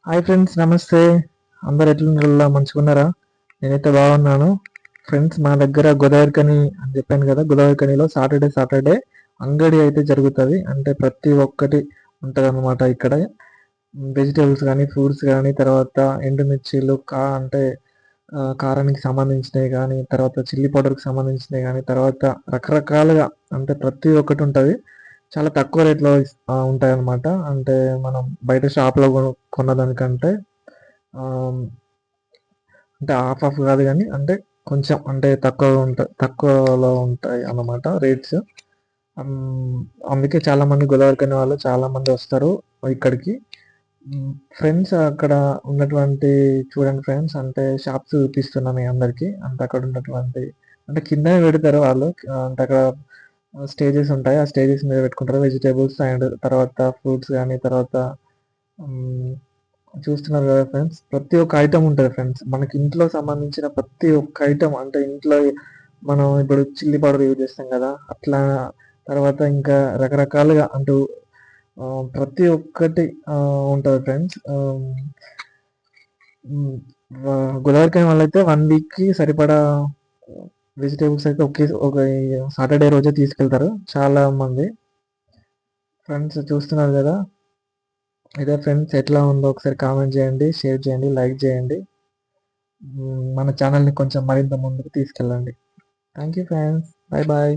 Hi friends, నమస్తే. అందరు ఎట్లున్నారా? మంచిగున్నారా? నేనైతే బాగున్నాను. ఫ్రెండ్స్, మా దగ్గర గోదావరి ఖని అని చెప్పాను కదా, గోదావరి ఖనిలో సాటర్డే అంగడి అయితే జరుగుతుంది. అంటే ప్రతి ఒక్కటి ఉంటుంది అన్నమాట ఇక్కడ. వెజిటేబుల్స్ కానీ, ఫ్రూట్స్ కానీ, తర్వాత ఎండుమిర్చీలు అంటే కారానికి సంబంధించినవి కానీ, తర్వాత చిల్లీ పౌడర్కి సంబంధించినవి కానీ, తర్వాత రకరకాలుగా అంటే ప్రతి ఒక్కటి ఉంటుంది. చాలా తక్కువ రేట్‌లో ఉంటాయన్నమాట. అంటే మనం బయట షాప్‌లో కొన్నదానికంటే ఆహ్, అంటే హాఫ్ కాదు గానీ, అంటే కొంచెం అంటే తక్కువలో ఉంటాయి అన్నమాట రేట్స్. హ్మ్. అందుకే చాలామంది గోదావరిఖని వాళ్ళు చాలామంది వస్తారు ఇక్కడికి. ఫ్రెండ్స్, అక్కడ ఉన్నటువంటి చూడండి ఫ్రెండ్స్, అంటే షాప్స్ చూపిస్తున్నా మీ అందరికి. అంటే అక్కడ ఉన్నటువంటి అంటే కిందనే పెడతారు వాళ్ళు. అంటే అక్కడ స్టేజెస్ ఉంటాయి. ఆ స్టేజెస్ మీద పెట్టుకుంటారు. వెజిటబుల్స్ అండ్ తర్వాత ఫ్రూట్స్ గానీ, తర్వాత హ్మ్. చూస్తున్నారు కదా ఫ్రెండ్స్. ప్రతి ఒక్క ఐటెమ్ ఉంటది ఫ్రెండ్స్. మనకి ఇంట్లో సంబంధించిన ప్రతి ఒక్క ఐటెమ్, అంటే ఇంట్లో మనం ఇప్పుడు చిల్లీ పౌడర్ యూజ్ చేస్తాం కదా! అట్లా తర్వాత ఇంకా రకరకాలుగా అంటూ ప్రతి ఒక్కటి ఉంటది ఫ్రెండ్స్. హ్మ్. గోదావరిఖని వాళ్ళైతే 1 వీక్‌కి సరిపడా వెజిటబుల్స్ అయితే ఒక సాటర్‌డే రోజే తీసుకెళ్తారు చాలా మంది. ఫ్రెండ్స్, చూస్తున్నారు గదా! ఇదే ఫ్రెండ్స్, ఎట్లా ఉందో ఒకసారి కామెంట్ చేయండి, షేర్ చేయండి, లైక్ చేయండి. మన ఛానెల్‌ని కొంచెం మరింత ముందుకు తీసుకెళ్ళండి. Thank you friends. Bye bye.